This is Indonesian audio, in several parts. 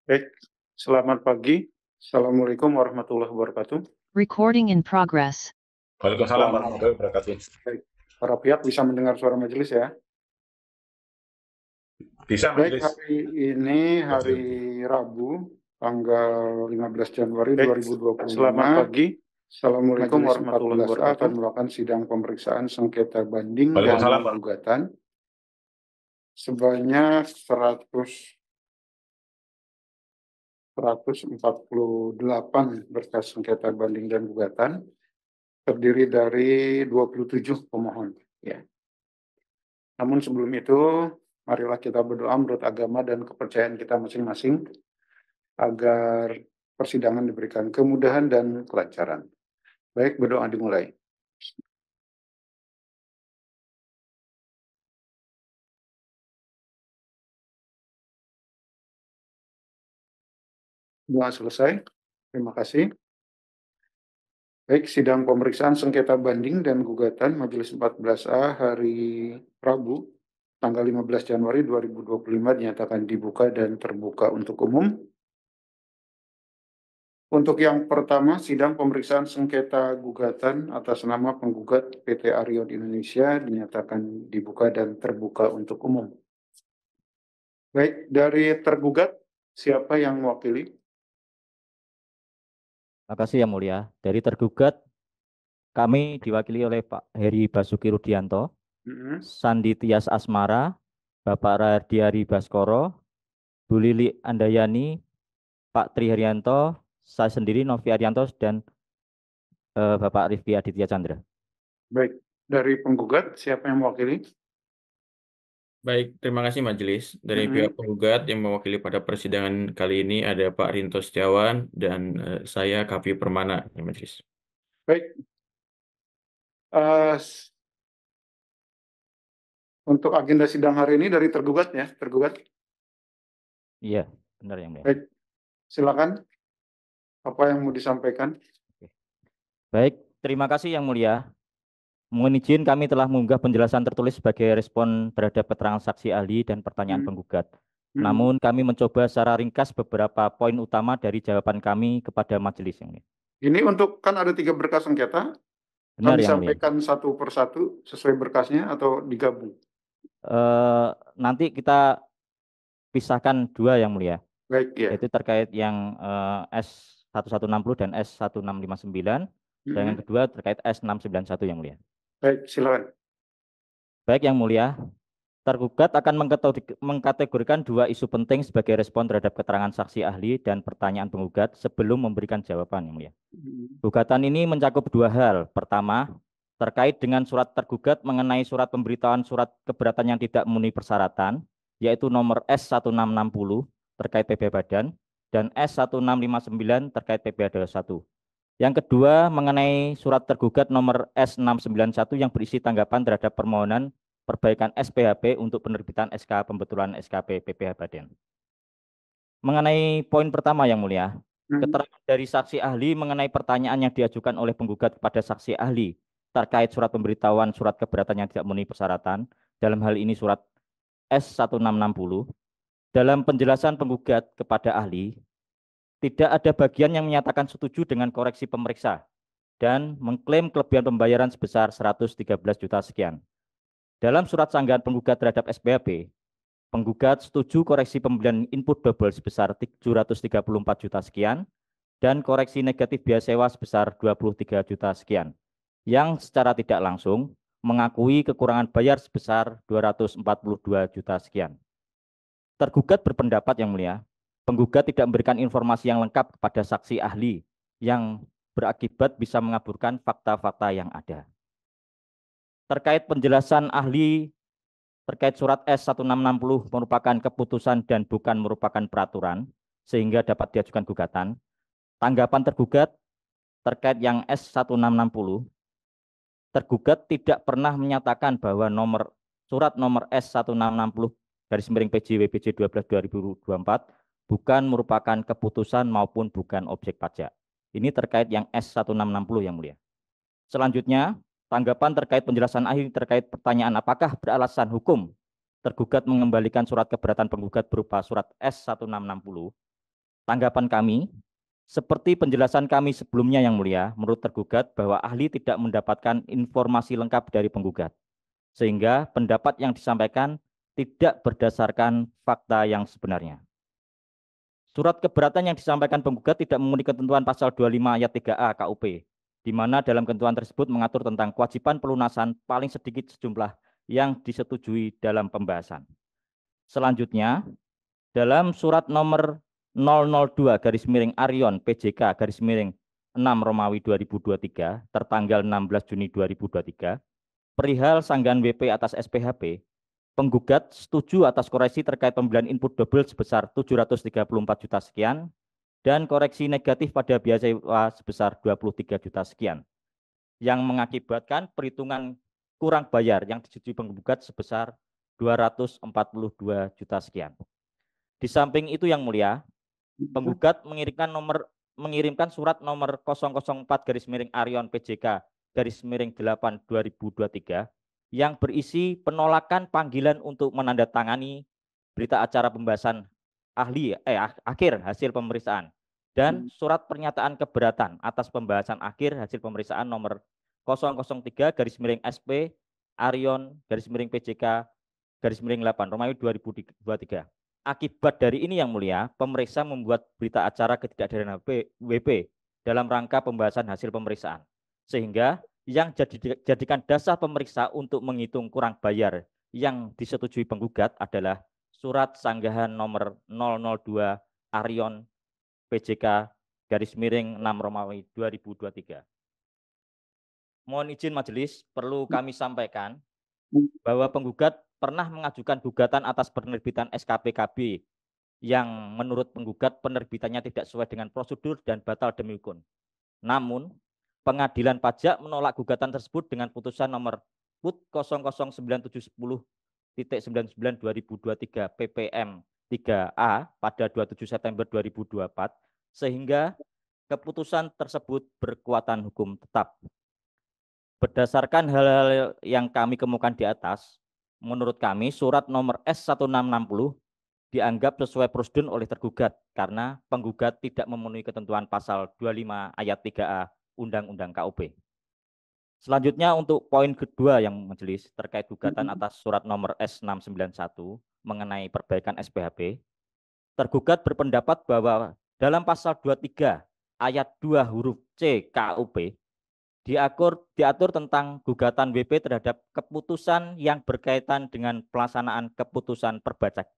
Baik, selamat pagi. Assalamualaikum warahmatullahi wabarakatuh. Recording in progress. Waalaikumsalam warahmatullahi wabarakatuh. Baik, para pihak bisa mendengar suara majelis ya. Bisa Baik, majelis. hari ini hari Rabu, tanggal 15 Januari 2025. Selamat pagi. Assalamualaikum Majelis warahmatullahi 14A wabarakatuh. akan melakukan sidang pemeriksaan sengketa banding dan Waalaikumsalam, Pak. gugatan sebanyak 148 berkas sengketa banding dan gugatan, terdiri dari 27 pemohon. Ya. Namun sebelum itu, marilah kita berdoa menurut agama dan kepercayaan kita masing-masing agar persidangan diberikan kemudahan dan kelancaran. Baik, berdoa dimulai. Doa selesai. Terima kasih. Baik, sidang pemeriksaan sengketa banding dan gugatan Majelis 14A hari Rabu, tanggal 15 Januari 2025 dinyatakan dibuka dan terbuka untuk umum. Untuk yang pertama, sidang pemeriksaan sengketa gugatan atas nama penggugat PT Arion Indonesia dinyatakan dibuka dan terbuka untuk umum. Baik, dari tergugat, siapa yang mewakili? Terima kasih Yang Mulia. Dari tergugat, kami diwakili oleh Pak Heri Basuki Rudianto, Sandi Tias Asmara, Bapak Radiari Baskoro, Bu Lili Andayani, Pak Tri Haryanto, saya sendiri Novi Arianto, dan Bapak Rifki Aditya Chandra. Baik, dari penggugat, siapa yang mewakili? Baik, terima kasih Majelis. Dari pihak penggugat yang mewakili pada persidangan kali ini ada Pak Rinto Setiawan dan saya Kavi Permana, ya Majelis. Baik. Untuk agenda sidang hari ini dari tergugat ya, tergugat. Iya, benar Yang Mulia. Baik, silakan. Apa yang mau disampaikan? Baik, terima kasih Yang Mulia. Mohon izin kami telah mengunggah penjelasan tertulis sebagai respon terhadap keterangan saksi ahli dan pertanyaan penggugat. Namun kami mencoba secara ringkas beberapa poin utama dari jawaban kami kepada majelis yang ini. Ini untuk kan ada 3 berkas sengketa. Benar Kami Yang Mulia. sampaikan satu persatu sesuai berkasnya atau digabung? Nanti kita pisahkan 2 Yang Mulia. Baik, ya. Yaitu terkait yang S1160 dan S1659 dan yang kedua terkait S691 Yang Mulia. Baik, silakan. Baik Yang Mulia, tergugat akan mengkategorikan 2 isu penting sebagai respon terhadap keterangan saksi ahli dan pertanyaan penggugat sebelum memberikan jawaban Yang Mulia. Gugatan ini mencakup 2 hal. Pertama, terkait dengan surat tergugat mengenai surat pemberitahuan surat keberatan yang tidak memenuhi persyaratan, yaitu nomor S1660 terkait PB Badan dan S1659 terkait PB 21. Yang kedua, mengenai surat tergugat nomor S691 yang berisi tanggapan terhadap permohonan perbaikan SPHP untuk penerbitan SK pembetulan SKP PPH Badan. Mengenai poin pertama Yang Mulia, keterangan dari saksi ahli mengenai pertanyaan yang diajukan oleh penggugat kepada saksi ahli terkait surat pemberitahuan surat keberatan yang tidak memenuhi persyaratan, dalam hal ini surat S1660, dalam penjelasan penggugat kepada ahli, tidak ada bagian yang menyatakan setuju dengan koreksi pemeriksa dan mengklaim kelebihan pembayaran sebesar 113 juta sekian. Dalam surat sanggahan penggugat terhadap SPHP, penggugat setuju koreksi pembelian input double sebesar 734 juta sekian dan koreksi negatif biaya sewa sebesar 23 juta sekian, yang secara tidak langsung mengakui kekurangan bayar sebesar 242 juta sekian. Tergugat berpendapat Yang Mulia, penggugat tidak memberikan informasi yang lengkap kepada saksi ahli yang berakibat bisa mengaburkan fakta-fakta yang ada. Terkait penjelasan ahli terkait surat S1660 merupakan keputusan dan bukan merupakan peraturan, sehingga dapat diajukan gugatan. Tanggapan tergugat terkait yang S1660, tergugat tidak pernah menyatakan bahwa surat nomor S1660 /PJ-WPJ 12/2024 bukan merupakan keputusan maupun bukan objek pajak. Ini terkait yang S1660 Yang Mulia. Selanjutnya, tanggapan terkait penjelasan ahli terkait pertanyaan apakah beralasan hukum tergugat mengembalikan surat keberatan penggugat berupa surat S1660. Tanggapan kami, seperti penjelasan kami sebelumnya yang mulia, menurut tergugat bahwa ahli tidak mendapatkan informasi lengkap dari penggugat, sehingga pendapat yang disampaikan tidak berdasarkan fakta yang sebenarnya. Surat keberatan yang disampaikan penggugat tidak memenuhi ketentuan pasal 25 ayat 3A KUP, di mana dalam ketentuan tersebut mengatur tentang kewajiban pelunasan paling sedikit sejumlah yang disetujui dalam pembahasan. Selanjutnya, dalam surat nomor 002 garis miring Arion PJK garis miring 6 Romawi 2023 tertanggal 16 Juni 2023 perihal sanggahan WP atas SPHP, penggugat setuju atas koreksi terkait pembelian input double sebesar 734 juta sekian dan koreksi negatif pada biaya sewa sebesar 23 juta sekian yang mengakibatkan perhitungan kurang bayar yang disetujui penggugat sebesar 242 juta sekian. Di samping itu yang mulia, penggugat mengirimkan surat nomor 004 garis miring Arion PJK garis miring 8 2023 yang berisi penolakan panggilan untuk menandatangani berita acara pembahasan akhir hasil pemeriksaan dan surat pernyataan keberatan atas pembahasan akhir hasil pemeriksaan nomor 003 garis miring SP Arion garis miring PJK garis miring 8 Romawi 2023. Akibat dari ini yang mulia, pemeriksa membuat berita acara ketidakhadiran WP dalam rangka pembahasan hasil pemeriksaan. Sehingga yang jadikan dasar pemeriksa untuk menghitung kurang bayar yang disetujui penggugat adalah surat sanggahan nomor 002 Arion PJK garis miring 6 Romawi 2023. Mohon izin majelis, perlu kami sampaikan bahwa penggugat pernah mengajukan gugatan atas penerbitan SKPKB yang menurut penggugat penerbitannya tidak sesuai dengan prosedur dan batal demi hukum. Namun, Pengadilan Pajak menolak gugatan tersebut dengan putusan nomor PUT 009710.99/2023 PPM 3A pada 27 September 2024 sehingga keputusan tersebut berkekuatan hukum tetap. Berdasarkan hal-hal yang kami kemukakan di atas, menurut kami surat nomor S1660 dianggap sesuai prosedur oleh tergugat karena penggugat tidak memenuhi ketentuan pasal 25 ayat 3A Undang-Undang KUP. Selanjutnya untuk poin kedua yang majelis terkait gugatan atas surat nomor S691 mengenai perbaikan SPHP, tergugat berpendapat bahwa dalam pasal 23 ayat 2 huruf C KUP diatur tentang gugatan WP terhadap keputusan yang berkaitan dengan pelaksanaan keputusan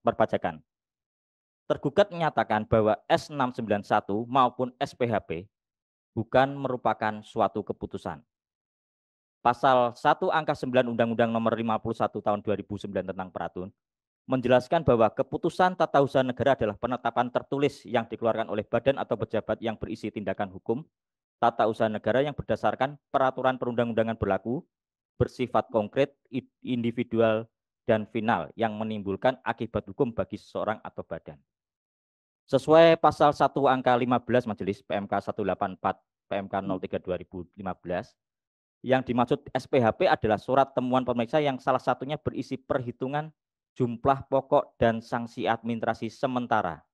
perpajakan. Tergugat menyatakan bahwa S691 maupun SPHP bukan merupakan suatu keputusan. Pasal 1 angka 9 Undang-Undang nomor 51 tahun 2009 tentang Peratun menjelaskan bahwa keputusan tata usaha negara adalah penetapan tertulis yang dikeluarkan oleh badan atau pejabat yang berisi tindakan hukum tata usaha negara yang berdasarkan peraturan perundang-undangan berlaku, bersifat konkret, individual, dan final yang menimbulkan akibat hukum bagi seseorang atau badan. Sesuai pasal 1 angka 15 majelis PMK 184 PMK 03 2015, yang dimaksud SPHP adalah surat temuan pemeriksa yang salah satunya berisi perhitungan jumlah pokok dan sanksi administrasi sementara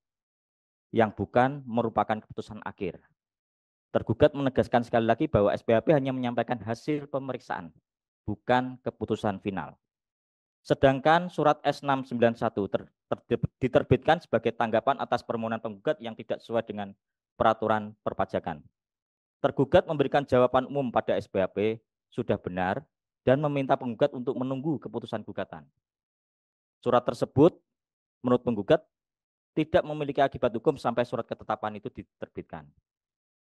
yang bukan merupakan keputusan akhir. Tergugat menegaskan sekali lagi bahwa SPHP hanya menyampaikan hasil pemeriksaan, bukan keputusan final. Sedangkan surat S691 diterbitkan sebagai tanggapan atas permohonan penggugat yang tidak sesuai dengan peraturan perpajakan. Tergugat memberikan jawaban umum pada SPHP sudah benar dan meminta penggugat untuk menunggu keputusan gugatan. Surat tersebut menurut penggugat tidak memiliki akibat hukum sampai surat ketetapan itu diterbitkan.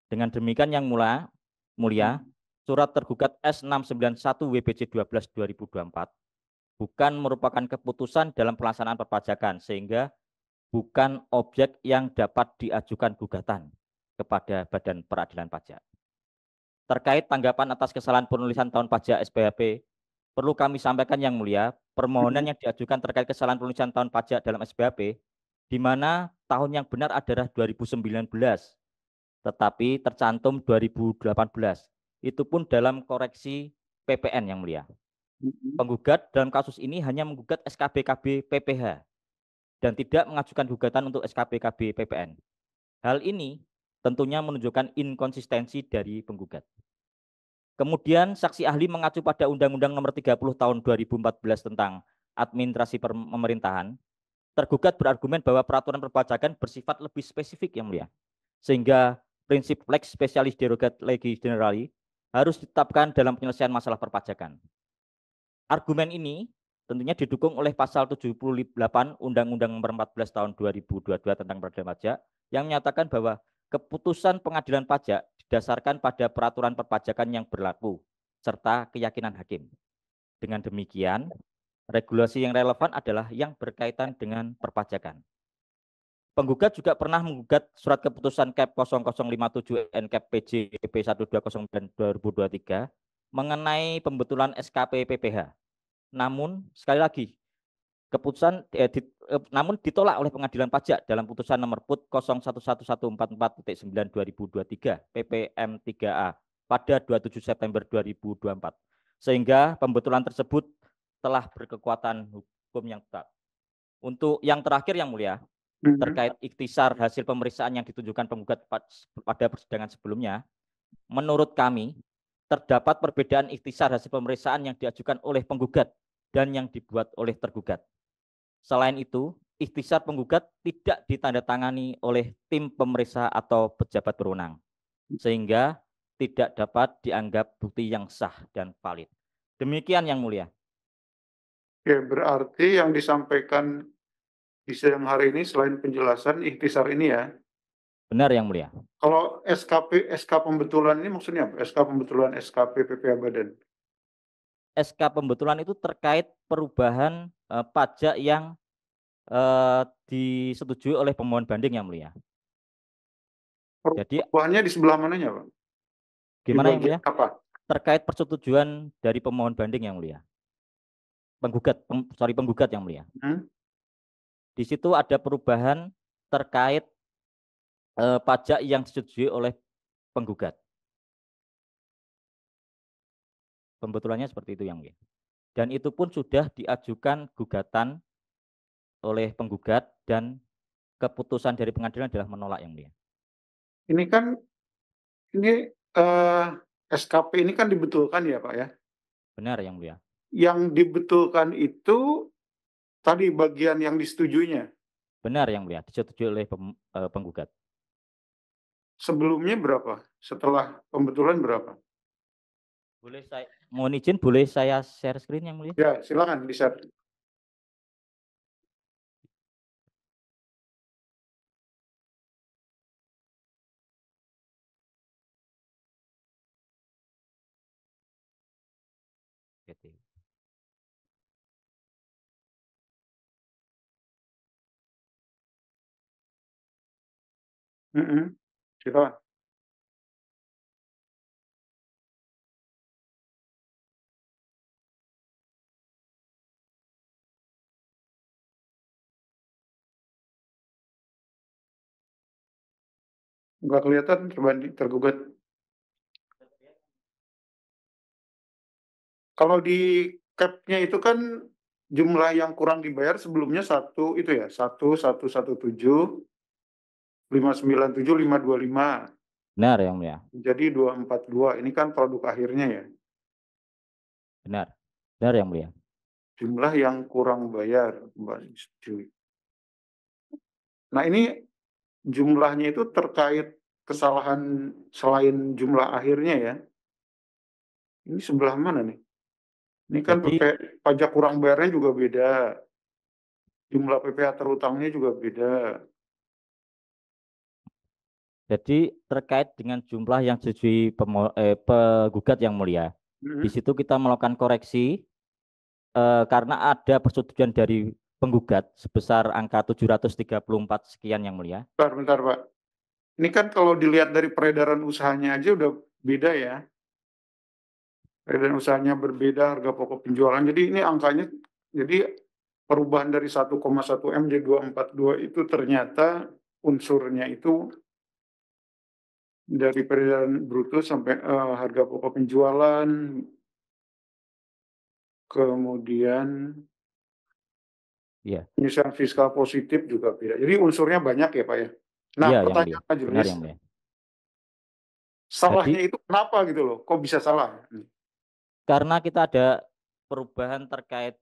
Dengan demikian yang mulia, surat tergugat S691 WBC 12 2024 bukan merupakan keputusan dalam pelaksanaan perpajakan sehingga bukan objek yang dapat diajukan gugatan kepada Badan Peradilan Pajak. Terkait tanggapan atas kesalahan penulisan tahun pajak SPHP, perlu kami sampaikan yang mulia, permohonan yang diajukan terkait kesalahan penulisan tahun pajak dalam SPHP, di mana tahun yang benar adalah 2019, tetapi tercantum 2018. Itu pun dalam koreksi PPN yang mulia. Penggugat dalam kasus ini hanya menggugat SKPKB PPH dan tidak mengajukan gugatan untuk SKPKB PPN. Hal ini tentunya menunjukkan inkonsistensi dari penggugat. Kemudian saksi ahli mengacu pada Undang-Undang Nomor 30 Tahun 2014 tentang Administrasi Pemerintahan. Tergugat berargumen bahwa peraturan perpajakan bersifat lebih spesifik, yang mulia, sehingga prinsip lex specialis derogat legi generali harus ditetapkan dalam penyelesaian masalah perpajakan. Argumen ini tentunya didukung oleh pasal 78 Undang-Undang Nomor 14 Tahun 2022 tentang peradilan pajak yang menyatakan bahwa keputusan pengadilan pajak didasarkan pada peraturan perpajakan yang berlaku serta keyakinan hakim. Dengan demikian, regulasi yang relevan adalah yang berkaitan dengan perpajakan. Penggugat juga pernah menggugat surat keputusan KEP 0057 NKEP PJ PP 120 2023 mengenai pembetulan SKP PPH. Namun sekali lagi keputusan namun ditolak oleh Pengadilan Pajak dalam putusan nomor PUT 011144.9 2023 PPM 3A pada 27 September 2024, sehingga pembetulan tersebut telah berkekuatan hukum yang tetap. Untuk yang terakhir, yang mulia, terkait ikhtisar hasil pemeriksaan yang ditunjukkan penggugat pada persidangan sebelumnya, menurut kami terdapat perbedaan ikhtisar hasil pemeriksaan yang diajukan oleh penggugat dan yang dibuat oleh tergugat. Selain itu, ikhtisar penggugat tidak ditandatangani oleh tim pemeriksa atau pejabat berwenang, sehingga tidak dapat dianggap bukti yang sah dan valid. Demikian, yang mulia. Oke, berarti yang disampaikan di sidang hari ini selain penjelasan ikhtisar ini ya. Benar, yang mulia. Kalau SK pembetulan ini maksudnya apa? SK pembetulan SKP PPh Badan. SK pembetulan itu terkait perubahan pajak yang disetujui oleh pemohon banding, yang mulia. Jadi perubahannya di sebelah mananya, Pak? Gimana, yang mulia? Apa? Terkait persetujuan dari pemohon banding, yang mulia. Penggugat, yang mulia. Di situ ada perubahan terkait pajak yang disetujui oleh penggugat. Pembetulannya seperti itu, yang mulia. Dan itu pun sudah diajukan gugatan oleh penggugat dan keputusan dari pengadilan adalah menolak, yang mulia. Ini kan SKP ini kan dibetulkan ya, Pak ya? Benar, yang mulia. Yang dibetulkan itu tadi bagian yang disetujuinya. Benar, yang mulia, disetujui oleh penggugat. Sebelumnya berapa? Setelah pembetulan berapa? Boleh saya mohon izin, boleh saya share screen, yang mulia? Ya, silakan di-share. Silakan. Nggak kelihatan tergugat. Kalau di cap-nya itu kan jumlah yang kurang dibayar sebelumnya 1 itu ya, 1117 597 525. Benar, yang mulia. Jadi 242. Ini kan produk akhirnya ya. Benar. Benar, yang mulia. Jumlah yang kurang bayar, Mbak Istri. Nah, ini jumlahnya itu terkait kesalahan selain jumlah akhirnya ya. Ini sebelah mana nih? Ini kan pajak kurang bayarnya juga beda. Jumlah PPh terutangnya juga beda. Jadi terkait dengan jumlah yang disetujui penggugat, yang mulia. Di situ kita melakukan koreksi karena ada persetujuan dari penggugat sebesar angka 734 sekian, yang mulia. Bentar, Pak. Ini kan kalau dilihat dari peredaran usahanya aja udah beda ya. Peredaran usahanya berbeda, harga pokok penjualan. Jadi ini angkanya, jadi perubahan dari 1,1 M jadi 242 itu ternyata unsurnya itu dari peredaran bruto sampai harga pokok penjualan, kemudian penyesuaian fiskal positif juga beda. Jadi unsurnya banyak ya, Pak ya? Nah, Iya, yang pertanyaan mulia. Benar, majelis, yang mulia. salahnya Jadi itu kenapa gitu loh? Kok bisa salah? karena kita ada perubahan terkait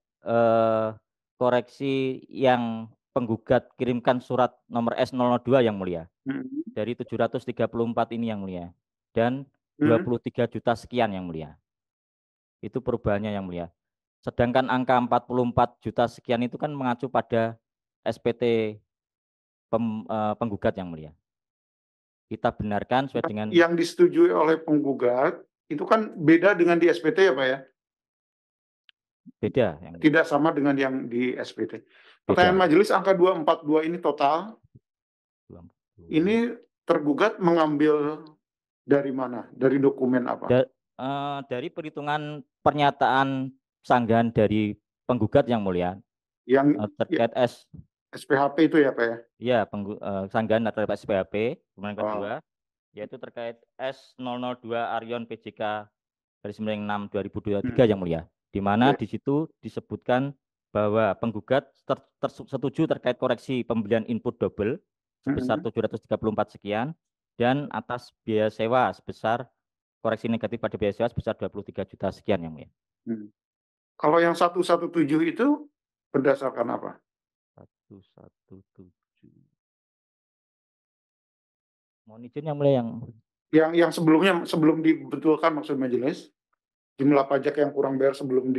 koreksi yang penggugat kirimkan surat nomor S002 yang mulia Hmm. dari 734 ini yang mulia dan Hmm. 23 juta sekian yang mulia. Itu perubahannya yang mulia. Sedangkan angka 44 juta sekian itu kan mengacu pada SPT penggugat yang mulia. Kita benarkan sesuai dengan Yang disetujui oleh penggugat itu kan beda dengan di SPT ya Pak ya? beda yang mulia. Tidak sama dengan yang di SPT. Beda. Pertanyaan majelis, angka 242 ini total, ini tergugat mengambil dari mana? Dari dokumen apa? Dari perhitungan pernyataan sanggahan dari penggugat yang mulia Yang terkait SPHP itu ya Pak ya? ya sanggahan terhadap SPHP kemudian kedua yaitu terkait S002 Arion PJK garis miring 6 2023 yang mulia, di mana di situ disebutkan bahwa penggugat setuju terkait koreksi pembelian input double sebesar 734 sekian dan atas biaya sewa sebesar koreksi negatif pada biaya sewa sebesar 23 juta sekian yang mulia. Kalau yang 117 itu berdasarkan apa? 117. Mohon izin yang mulia yang sebelumnya, sebelum dibetulkan maksud majelis, jumlah pajak yang kurang bayar sebelum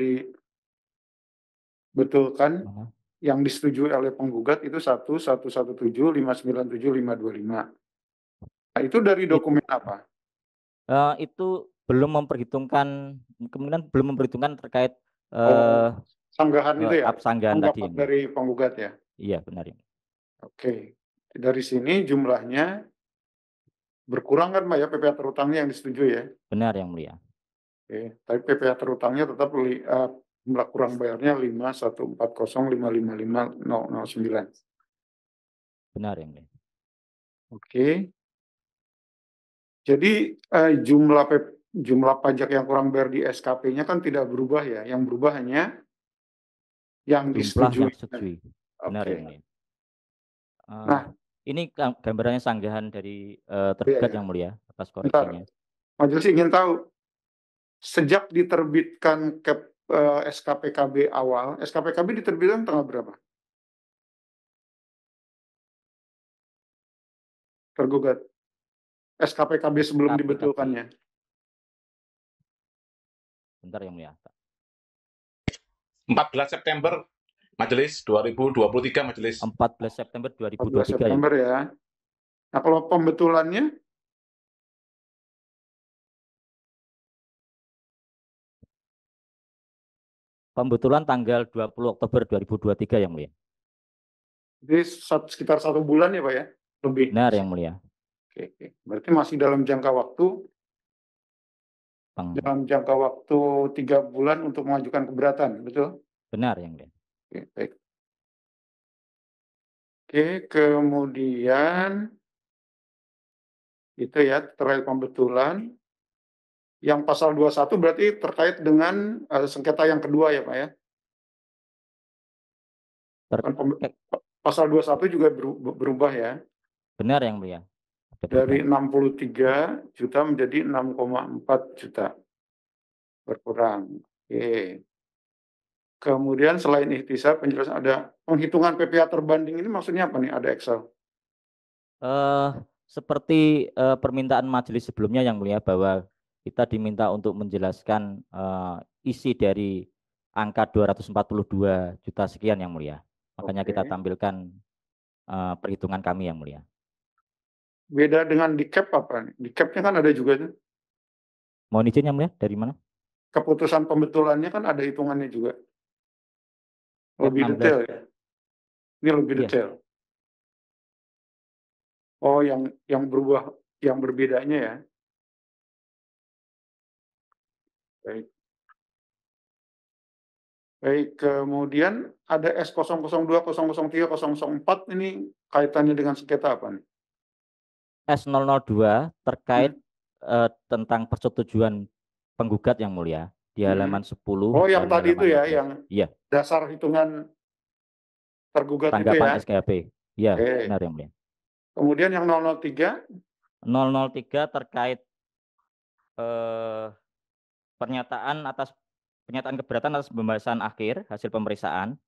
dibetulkan, yang disetujui oleh penggugat itu 117, 597, 525. Nah, itu dari dokumen apa? Itu belum memperhitungkan, kemungkinan belum memperhitungkan terkait sanggahan itu ya? sanggahan tadi. Dari penggugat ya? Iya, benar. Oke. Dari sini jumlahnya berkurang kan Pak ya, PPh terutangnya yang disetujui ya? Benar yang mulia. Oke. Tapi PPh terutangnya tetap jumlah kurang bayarnya 514055509. Benar yang mulia. Oke. Jadi jumlah pajak yang kurang bayar di SKP-nya kan tidak berubah ya. Yang berubah hanya yang disetujui. Benar yang mulia. Nah, ini gambarannya sanggahan dari tergugat yang mulia atas koreksinya. Majelis ingin tahu, sejak diterbitkan SKPKB awal, SKPKB diterbitkan tanggal berapa? Tergugat. SKPKB sebelum dibetulkannya. Bentar yang mulia. 14 September Majelis 2023 Majelis. 14 September 2023 14 September ya. Nah, kalau pembetulannya? Pembetulan tanggal 20 Oktober 2023 yang mulia. Jadi sekitar 1 bulan ya Pak ya? Lebih. Benar yang mulia. Oke. Berarti masih dalam jangka waktu 3 bulan untuk mengajukan keberatan, betul? Benar yang mulia. Oke, baik. Oke, kemudian itu ya terkait pembetulan. Yang pasal 21 berarti terkait dengan sengketa yang kedua ya Pak ya? Pasal 21 juga berubah ya? Benar yang mulia. Dari 63 juta menjadi 6,4 juta. Berkurang. Oke. Kemudian selain ikhtisar, penjelasan ada penghitungan PPh terbanding ini maksudnya apa nih? Ada Excel? Seperti permintaan majelis sebelumnya yang mulia bahwa kita diminta untuk menjelaskan isi dari angka 242 juta sekian yang mulia. Makanya kita tampilkan perhitungan kami yang mulia. Beda dengan di cap apa? Di capnya kan ada juga tuh. Mohon izin yang mulia, dari mana? Keputusan pembetulannya kan ada hitungannya juga. Lebih detail ya. Ini lebih detail. Oh, yang berubah, yang berbedanya ya. Baik. Baik, kemudian ada S002, 003, 004 ini kaitannya dengan sengketa apa nih? S002 terkait tentang persetujuan penggugat yang mulia di halaman 10. Oh, yang tadi itu ya, 15. yang dasar hitungan tergugat tanggapan itu ya? SKP. Iya, benar yang mulia. Kemudian yang 003, 003 terkait pernyataan keberatan atas pembahasan akhir hasil pemeriksaan,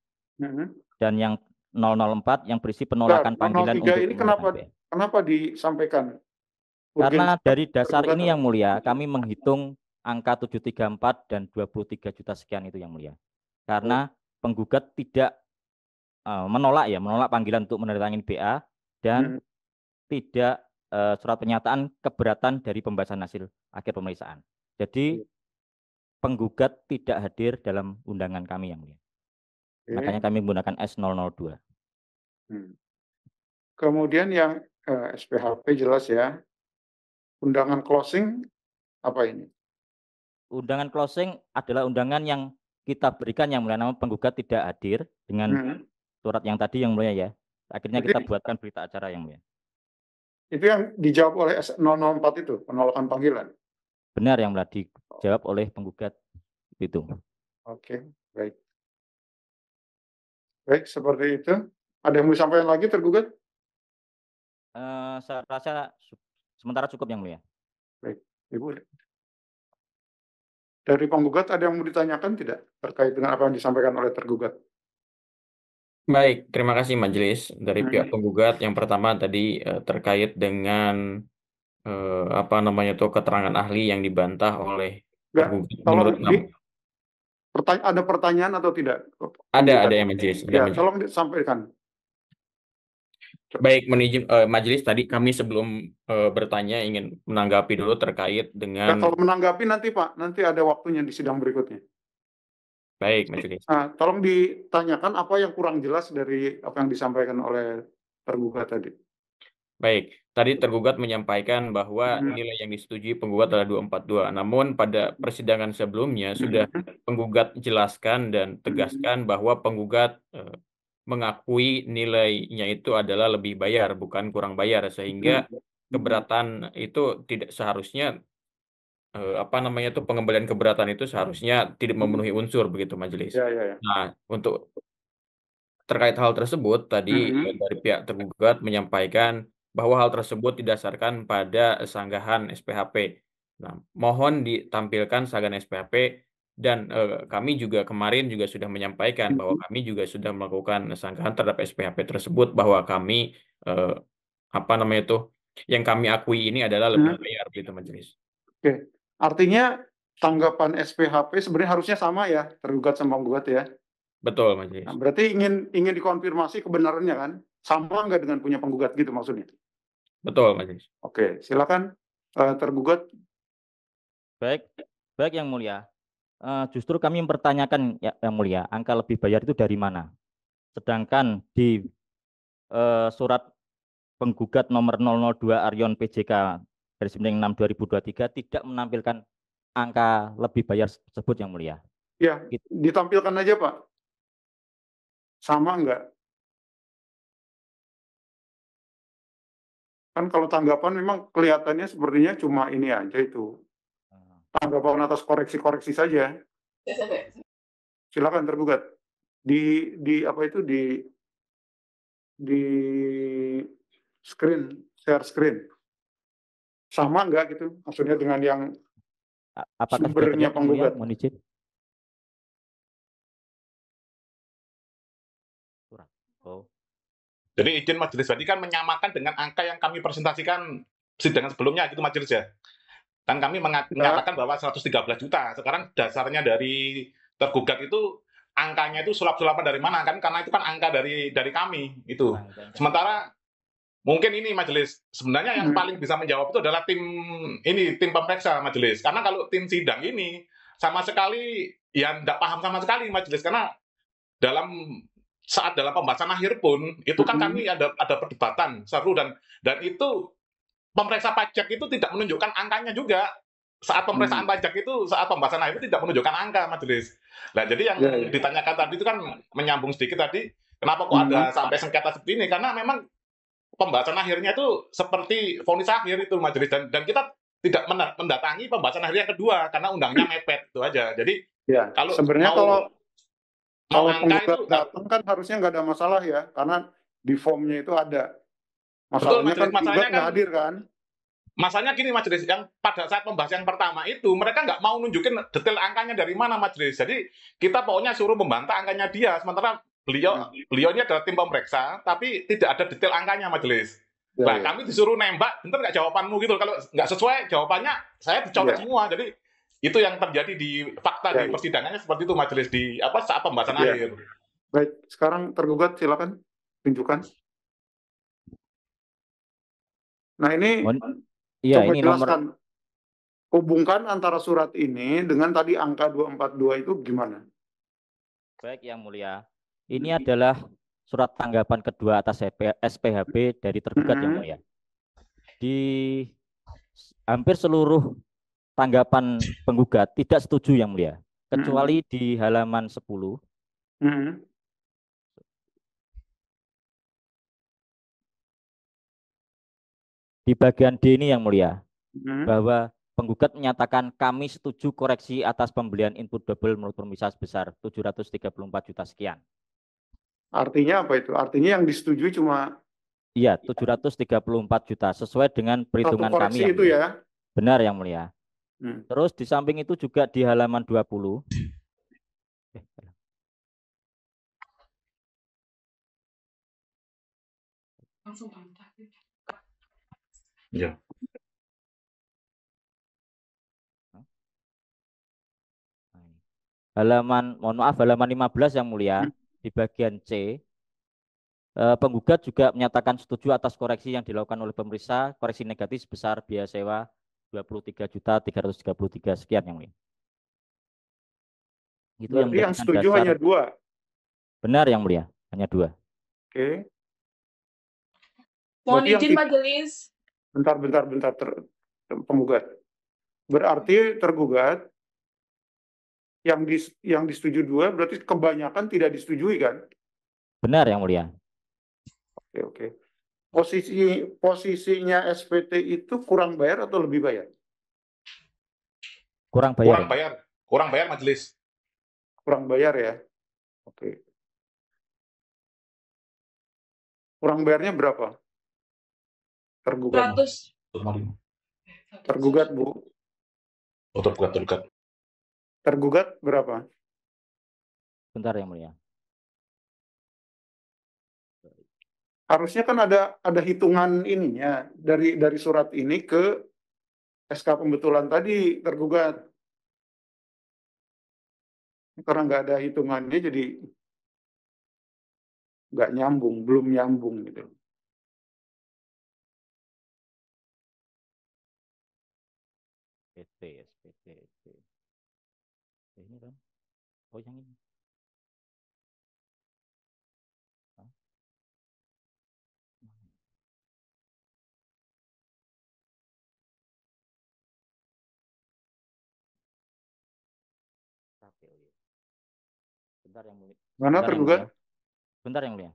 dan yang 004 yang berisi penolakan panggilan 003 untuk ini mengundang PA. kenapa disampaikan? Karena Urgensi dari dasar pergugatan. ini yang mulia, kami menghitung angka 734 dan 23 juta sekian itu yang mulia. Karena penggugat tidak menolak panggilan untuk menandatangani BA dan tidak surat pernyataan keberatan dari pembahasan hasil akhir pemeriksaan. Jadi penggugat tidak hadir dalam undangan kami yang mulia. Makanya kami menggunakan S002. Kemudian yang SPHP jelas ya. Undangan closing apa ini? Undangan closing adalah undangan yang kita berikan yang mulia, namun penggugat tidak hadir dengan surat yang tadi yang mulia ya. Akhirnya Jadi, kita buatkan berita acara yang mulia. Itu yang dijawab oleh S004 itu, penolakan panggilan. Benar yang mulia, dijawab oleh penggugat itu. Oke, baik. Baik, seperti itu. Ada yang mau disampaikan lagi tergugat? Saya rasa sementara cukup yang mulia. Baik, Ibu. Dari penggugat ada yang mau ditanyakan tidak terkait dengan apa yang disampaikan oleh tergugat? Baik, terima kasih Majelis. Dari pihak penggugat, yang pertama tadi terkait dengan keterangan ahli yang dibantah oleh tergugat. Menurut ada pertanyaan atau tidak? Ada yang Majelis. Ya, tolong disampaikan. Baik, Majelis, tadi kami sebelum bertanya ingin menanggapi dulu terkait dengan. Kalau menanggapi nanti Pak, nanti ada waktunya di sidang berikutnya. Baik, Majelis. Tolong ditanyakan apa yang kurang jelas dari apa yang disampaikan oleh tergugat tadi. Baik, tadi tergugat menyampaikan bahwa nilai yang disetujui penggugat adalah 242. Namun pada persidangan sebelumnya sudah penggugat jelaskan dan tegaskan bahwa penggugat mengakui nilainya itu adalah lebih bayar, bukan kurang bayar, sehingga keberatan itu tidak seharusnya pengembalian keberatan itu seharusnya tidak memenuhi unsur begitu Majelis. Nah, untuk terkait hal tersebut tadi dari pihak tergugat menyampaikan bahwa hal tersebut didasarkan pada sanggahan SPHP. Nah, mohon ditampilkan sanggahan SPHP. Dan kami juga kemarin juga sudah menyampaikan bahwa kami juga sudah melakukan sanggahan terhadap SPHP tersebut, bahwa kami yang kami akui ini adalah lebih bayar begitu Majelis. Oke, artinya tanggapan SPHP sebenarnya harusnya sama ya, tergugat sama penggugat ya. Betul Majelis. Nah, berarti ingin dikonfirmasi kebenarannya kan, sama nggak dengan punya penggugat gitu maksudnya? Betul Majelis. Oke, silakan tergugat. Baik yang mulia. Justru kami mempertanyakan yang mulia, angka lebih bayar itu dari mana? Sedangkan di surat penggugat nomor 002 Aryon PJK garis miring 6 2023 tidak menampilkan angka lebih bayar tersebut yang mulia. Ya, ditampilkan aja Pak. Sama enggak? Kan kalau tanggapan memang kelihatannya sepertinya cuma ini aja itu. Tanggapan atas koreksi-koreksi saja. Silakan tergugat. Di share screen. Sama enggak gitu? Maksudnya dengan yang apakah sumbernya penggugat? Mohon izin. Jadi izin Majelis tadi kan menyamakan dengan angka yang kami presentasikan persidangan sebelumnya gitu Majelis ya. Kan kami menyatakan bahwa 113 juta. Sekarang dasarnya dari tergugat itu angkanya itu sulap-sulapan dari mana kan? Karena itu kan angka dari kami itu. Sementara mungkin ini Majelis sebenarnya yang paling bisa menjawab itu adalah tim pemeriksa Majelis. Karena kalau tim sidang ini sama sekali ya tidak paham sama sekali Majelis, karena dalam pembahasan akhir pun itu kan kami ada perdebatan seru dan itu pemeriksa pajak itu tidak menunjukkan angkanya juga. Saat pemeriksaan pajak itu, saat pembahasan akhir itu tidak menunjukkan angka, Majelis. Nah, jadi yang ditanyakan tadi itu kan menyambung sedikit tadi, kenapa kok ada sampai sengketa seperti ini? Karena memang pembahasan akhirnya itu seperti vonis akhir itu, Majelis. Dan kita tidak mendatangi pembahasan akhir yang kedua, karena undangnya mepet, itu aja. Jadi, kalau sebenarnya kalau angka penggugat itu datang kan harusnya nggak ada masalah ya, karena di formnya itu ada. Masalahnya kan masalahnya nggak hadir kan? Masalahnya gini Majelis, yang pada saat pembahasan yang pertama itu mereka nggak mau nunjukin detail angkanya dari mana Majelis. Jadi kita pokoknya suruh membantah angkanya dia, sementara beliau ini adalah tim pemeriksa, tapi tidak ada detail angkanya Majelis. Nah, kami disuruh nembak, bentar nggak jawabanmu gitu. Kalau nggak sesuai jawabannya, saya dicolek semua. Jadi itu yang terjadi di fakta di persidangannya seperti itu Majelis di saat pembahasan akhir. Baik, sekarang tergugat silakan tunjukkan. Nah ini Iya, coba ini jelaskan, hubungkan antara surat ini dengan tadi angka 242 itu gimana? Baik, Yang Mulia. Ini adalah surat tanggapan kedua atas SPHB dari tergugat, Yang Mulia. Di hampir seluruh tanggapan penggugat tidak setuju, Yang Mulia, kecuali di halaman 10. Di bagian D ini Yang Mulia, bahwa penggugat menyatakan kami setuju koreksi atas pembelian input double menurut pemisah sebesar 734 juta sekian. Artinya apa itu? Artinya yang disetujui cuma 734 juta sesuai dengan perhitungan kami yang itu mulia. Benar Yang Mulia. Terus di samping itu juga di halaman 20. Langsung bantah. Ya. Halaman 15 Yang Mulia, di bagian C, penggugat juga menyatakan setuju atas koreksi yang dilakukan oleh pemeriksa, koreksi negatif sebesar biaya sewa 23.333 sekian Yang Mulia. Itu berarti yang setuju hanya 2. Benar Yang Mulia, hanya 2. Oke. Mohon izin Majelis. Bentar, penggugat. Berarti tergugat yang disetujui 2 berarti kebanyakan tidak disetujui kan? Benar Yang Mulia. Oke. Posisinya SPT itu kurang bayar atau lebih bayar? Kurang bayar. Kurang bayar Majelis. Kurang bayar ya. Oke. Kurang bayarnya berapa? Tergugat. 100. Tergugat, Bu. Oh, tergugat. Tergugat berapa? Bentar Yang Mulia. Harusnya kan ada hitungan ininya dari surat ini ke SK pembetulan tadi tergugat. Karena nggak ada hitungannya jadi nggak nyambung, belum nyambung gitu. SPT. Ini kan? Oh yang ini. Bentar Yang Mulia. Mana tergugat? Bentar Yang Mulia.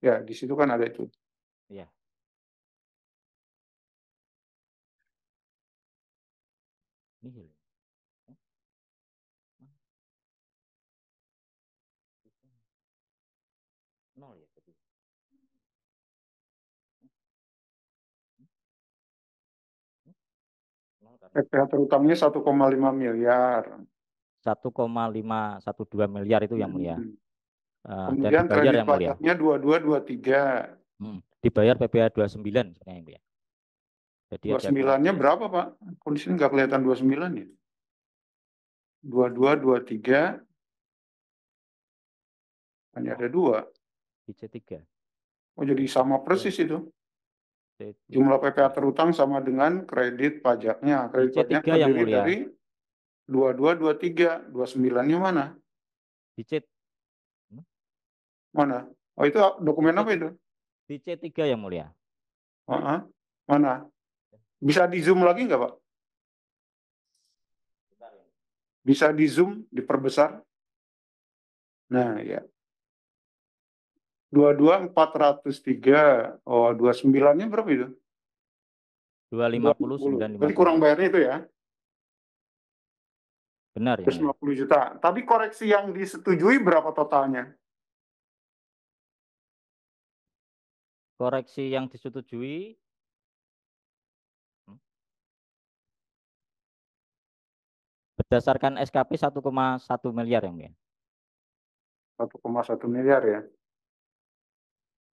Ya, di situ kan ada itu. Iya. Ini. Nol ya. PPh terutangnya 1,5 miliar. 1,512 miliar itu Yang Mulia. Kemudian kredit pajaknya 2223. Dibayar PPh 29 sebenarnya Yang Mulia. Jadi 29-nya berapa, Pak? Kondisi nggak kelihatan 29 ya. 2223. Hanya ada 2. Di C3. Oh, jadi sama persis itu. Jumlah PPh terutang sama dengan kredit pajaknya. Kredit pajaknya terdiri dari 2223. 29-nya mana? Di C. Mana? Oh, itu dokumen apa itu? Di C3 Yang Mulia. Mana? Bisa di zoom lagi nggak, Pak? Bisa di zoom, diperbesar. Nah, ya. 22.403. Oh, 29-nya berapa itu? 250. Berarti kurang bayarnya itu ya? Benar ya mulia. 150 juta. Tapi koreksi yang disetujui berapa totalnya? Koreksi yang disetujui berdasarkan SKP 1,1 miliar ya mulia. 1,1 miliar ya.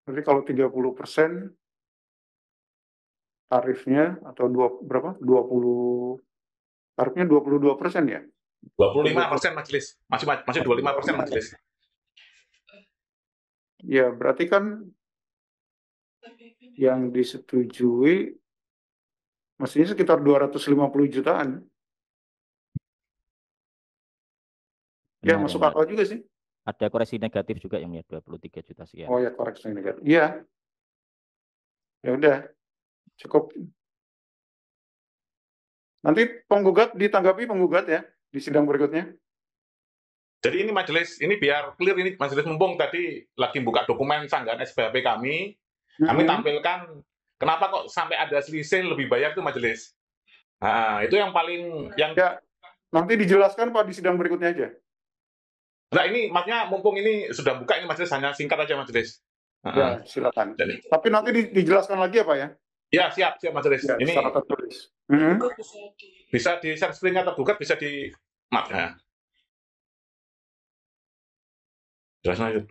Jadi kalau 30% tarifnya atau berapa? 20 tarifnya 22% ya? 25% majelis. Masih 25% majelis. Ya, berarti kan yang disetujui mestinya sekitar 250 jutaan. Ya, Benar, masuk ya, akal juga sih. ada koreksi negatif juga yang mulia 23 juta sekian. Oh ya, koreksi negatif. Iya. Ya udah, cukup. Nanti penggugat ditanggapi penggugat ya di sidang berikutnya. Jadi ini majelis, ini biar clear ini majelis mumpung tadi lagi buka dokumen sanggahan SPHP kami tampilkan kenapa kok sampai ada selisih lebih bayar itu majelis. Nah, itu yang paling yang ya, nanti dijelaskan Pak di sidang berikutnya aja. Nah, ini maksudnya mumpung ini sudah buka ini majelis hanya singkat aja majelis. Ya, silakan. Jadi, tapi nanti dijelaskan lagi ya Pak ya? Ya, siap majelis. Ya, ini secara tertulis. Bisa di share screen-nya tergugat, bisa di ya. Jelas lanjut.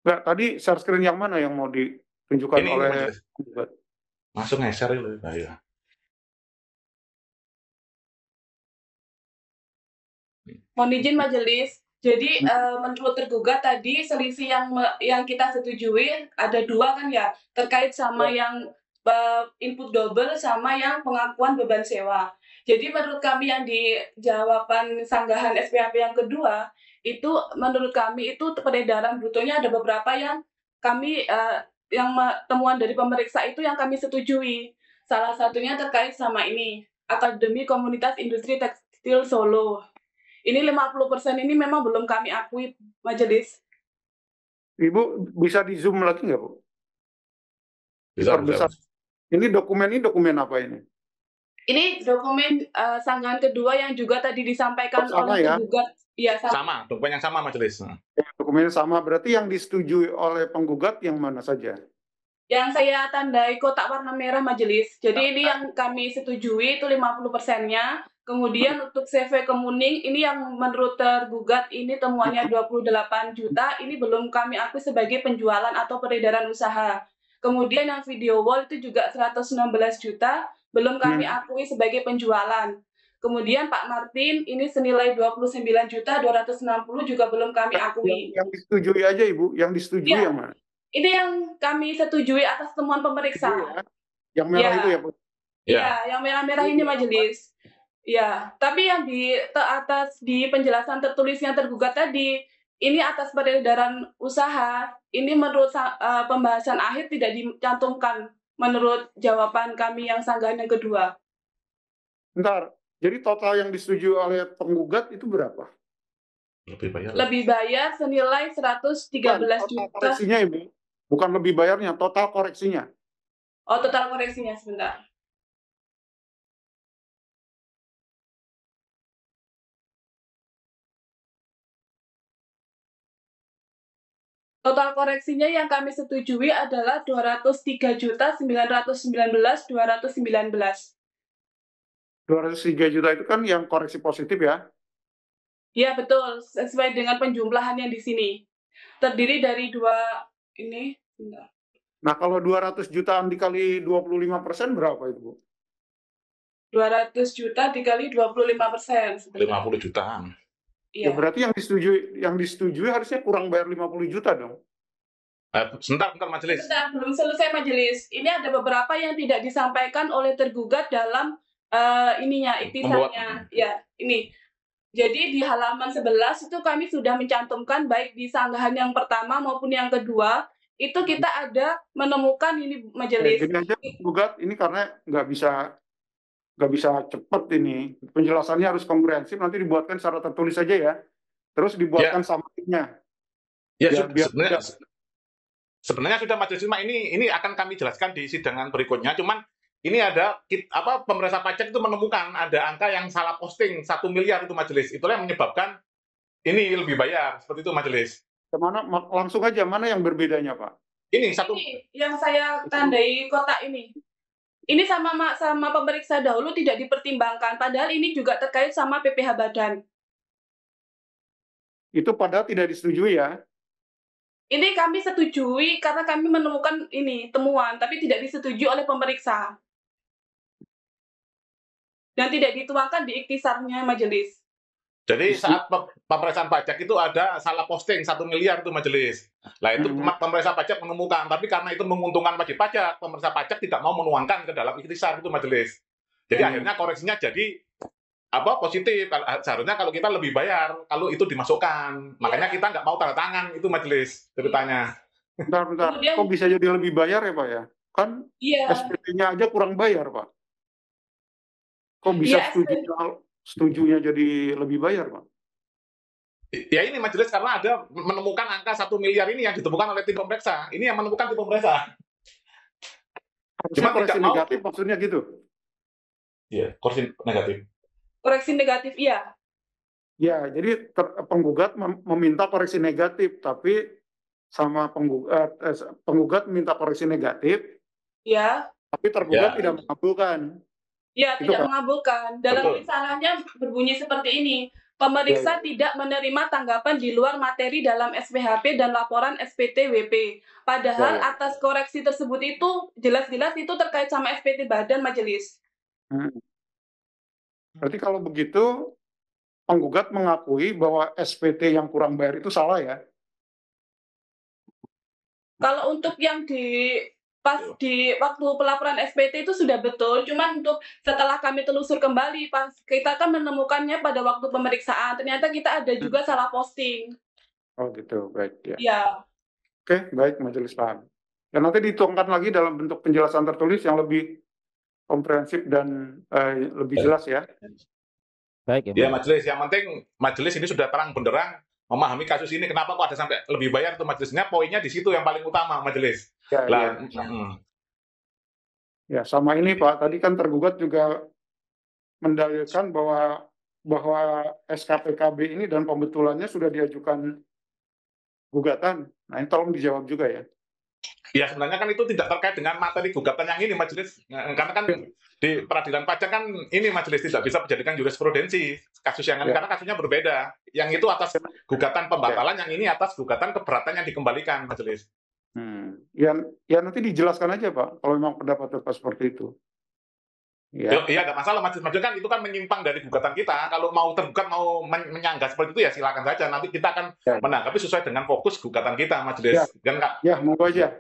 Enggak, tadi share screen yang mana yang mau ditunjukkan ini oleh penggugat? Langsung nge-share itu bahaya. Mohon izin majelis. Jadi menurut tergugat tadi selisih yang kita setujui ada dua kan ya, terkait sama yang input double sama yang pengakuan beban sewa. Jadi menurut kami yang di jawaban sanggahan SPHP yang kedua itu menurut kami itu peredaran brutonya ada beberapa yang kami yang temuan dari pemeriksa itu yang kami setujui. Salah satunya terkait sama ini Akademi Komunitas Industri Tekstil Solo. Ini 50% ini memang belum kami akui majelis. Ibu bisa di zoom lagi nggak Bu? Bisa. Ini dokumen apa ini? Ini dokumen sanggahan kedua yang juga tadi disampaikan oleh tergugat. Ya, sama, dokumen yang sama majelis. Dokumen sama, berarti yang disetujui oleh penggugat yang mana saja? Yang saya tandai kotak warna merah majelis. Jadi ini yang kami setujui itu 50%-nya. Kemudian untuk CV Kemuning ini yang menurut tergugat ini temuannya 28 juta. Ini belum kami akui sebagai penjualan atau peredaran usaha. Kemudian yang video wall itu juga 116 juta. Belum kami akui sebagai penjualan. Kemudian Pak Martin ini senilai 29 juta 260 juga belum kami akui. Yang disetujui aja Ibu, yang disetujui yang mana? Ini yang kami setujui atas temuan pemeriksa. Ya. Yang merah itu ya, Bu? Iya, yang merah-merah ini majelis. Ya, tapi yang di atas di penjelasan tertulisnya tergugat tadi, ini atas peredaran usaha, ini menurut pembahasan akhir tidak dicantumkan menurut jawaban kami yang sanggahan yang kedua. Bentar, jadi total yang disetujui oleh penggugat itu berapa? Lebih bayar senilai 113 juta. Koreksinya Ibu, bukan lebih bayarnya, total koreksinya. Oh, total koreksinya sebentar. Total koreksinya yang kami setujui adalah 203.919.219. 203 juta itu kan yang koreksi positif ya? Iya betul, sesuai dengan penjumlahan yang di sini. Terdiri dari dua ini. Nah kalau 200 jutaan dikali 25% berapa itu Bu? 200 juta dikali 25%. 50 jutaan. Ya berarti yang disetujui harusnya kurang bayar 50 juta dong. Sebentar majelis. Sebentar, belum selesai majelis. Ini ada beberapa yang tidak disampaikan oleh tergugat dalam iktisarnya. Ya, ini. Jadi di halaman 11 itu kami sudah mencantumkan baik di sanggahan yang pertama maupun yang kedua, itu kita ada menemukan ini majelis. Jadi aja gugat ini karena nggak bisa cepat ini. Penjelasannya harus komprehensif, nanti dibuatkan secara tertulis saja ya. Terus dibuatkan sampingnya. Ya, sebenarnya sudah majelis, cuma ini akan kami jelaskan di sidangan berikutnya. Cuman ini ada pemeriksa pajak itu menemukan ada angka yang salah posting 1 miliar itu majelis. Itulah yang menyebabkan ini lebih bayar. Seperti itu majelis. Kemana langsung aja, mana yang berbedanya Pak? Ini satu yang saya tandai kotak ini. Ini sama pemeriksa dahulu tidak dipertimbangkan. Padahal ini juga terkait sama PPh badan. Itu padahal tidak disetujui ya? Ini kami setujui karena kami menemukan ini temuan, tapi tidak disetujui oleh pemeriksa. Dan tidak dituangkan di ikhtisarnya majelis. Jadi saat pemeriksaan pajak itu ada salah posting 1 miliar itu majelis. Nah itu pemeriksa pajak menemukan, tapi karena itu menguntungkan wajib pajak, pemeriksa pajak tidak mau menuangkan ke dalam ikhtisar itu majelis. Jadi akhirnya koreksinya jadi positif. Seharusnya kalau kita lebih bayar kalau itu dimasukkan. Makanya kita nggak mau tanda tangan itu majelis ceritanya. Bentar. Kemudian, kok bisa jadi lebih bayar ya Pak ya? Kan SPT-nya aja kurang bayar Pak. Kok bisa setujunya jadi lebih bayar Pak? Ya ini majelis karena ada menemukan angka 1 miliar ini yang ditemukan oleh tim pemeriksa. Ini yang menemukan tim pemeriksa. Cuma koreksi negatif maksudnya gitu? Iya, koreksi negatif. Koreksi negatif, iya. Ya, jadi penggugat meminta koreksi negatif, tapi sama penggugat minta koreksi negatif, ya. Tapi tergugat tidak mengabulkan. Ya, tidak mengabulkan. Dalam risalahnya berbunyi seperti ini. Pemeriksa tidak menerima tanggapan di luar materi dalam SPHP dan laporan SPT WP. Padahal atas koreksi tersebut itu jelas-jelas itu terkait sama SPT badan majelis. Berarti kalau begitu penggugat mengakui bahwa SPT yang kurang bayar itu salah ya? Kalau untuk yang di waktu pelaporan SPT itu sudah betul, cuman untuk setelah kami telusur kembali, pas kita kan menemukannya pada waktu pemeriksaan, ternyata kita ada juga salah posting. Oh gitu, baik ya. Ya. Oke, baik, majelis paham. Dan nanti dituangkan lagi dalam bentuk penjelasan tertulis yang lebih komprehensif dan lebih jelas ya. Baik ya majelis, yang penting majelis ini sudah terang benderang memahami kasus ini, kenapa kok ada sampai lebih bayar itu majelisnya, poinnya di situ yang paling utama majelis. Ya, sama ini Pak, tadi kan tergugat juga mendalilkan bahwa SKPKB ini dan pembetulannya sudah diajukan gugatan. Nah, ini tolong dijawab juga ya. Ya sebenarnya kan itu tidak terkait dengan materi gugatan yang ini majelis, karena kan di peradilan pajak kan ini majelis tidak bisa dijadikan jurisprudensi kasus yang ini karena kasusnya berbeda. Yang itu atas gugatan pembatalan, yang ini atas gugatan keberatan yang dikembalikan majelis. Ya nanti dijelaskan aja Pak kalau memang pendapat Bapak seperti itu. Iya, nggak masalah majelis kan itu kan menyimpang dari gugatan kita. Kalau mau tergugat mau menyanggah seperti itu ya silakan saja. Nanti kita akan menanggapi sesuai dengan fokus gugatan kita majelis. Ya, monggo aja.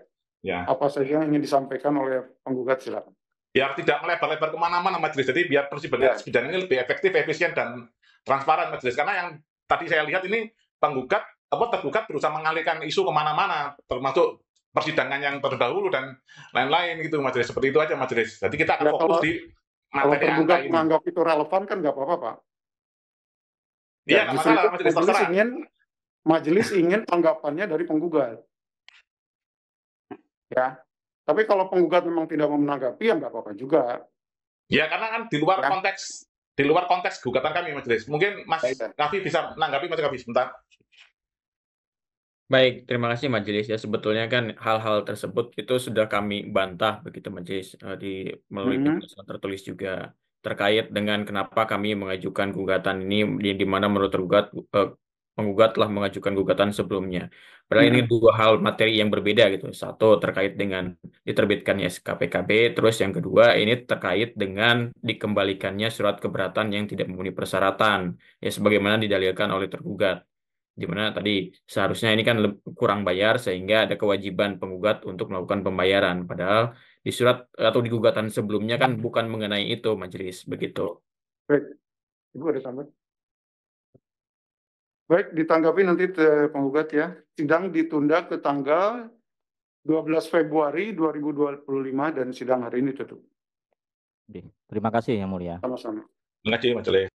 Ya. Apa saja yang ingin disampaikan oleh penggugat silakan. Biar tidak melebar-lebar kemana-mana majelis. Jadi biar persidangan ini lebih efektif, efisien dan transparan majelis. Karena yang tadi saya lihat ini tergugat berusaha mengalihkan isu kemana-mana, termasuk persidangan yang terdahulu dan lain-lain gitu majelis. Seperti itu aja majelis. Jadi kita akan fokus di materi angka ini. Menganggap itu relevan kan nggak apa-apa Pak. Iya, nggak masalah majelis. Majelis ingin tanggapannya dari penggugat. Ya, tapi kalau penggugat memang tidak mau menanggapi ya nggak apa-apa juga. Ya karena kan di luar konteks gugatan kami majelis. Mungkin Mas Kavi bisa menanggapi Mas Kavi sebentar. Baik, terima kasih majelis ya. Sebetulnya kan hal-hal tersebut itu sudah kami bantah begitu majelis melalui penjelasan tertulis juga terkait dengan kenapa kami mengajukan gugatan ini di mana menurut tergugat penggugat telah mengajukan gugatan sebelumnya. Padahal ini dua hal materi yang berbeda gitu. Satu terkait dengan diterbitkannya SKPKB, terus yang kedua ini terkait dengan dikembalikannya surat keberatan yang tidak memenuhi persyaratan, ya sebagaimana didalilkan oleh tergugat. Di mana tadi seharusnya ini kan kurang bayar sehingga ada kewajiban penggugat untuk melakukan pembayaran. Padahal di surat atau di gugatan sebelumnya kan bukan mengenai itu majelis begitu. Baik, Ibu ada tambah? Baik, ditanggapi nanti penggugat ya. Sidang ditunda ke tanggal 12 Februari 2025 dan sidang hari ini tutup. Terima kasih Yang Mulia. Sama-sama. Terima kasih majelis.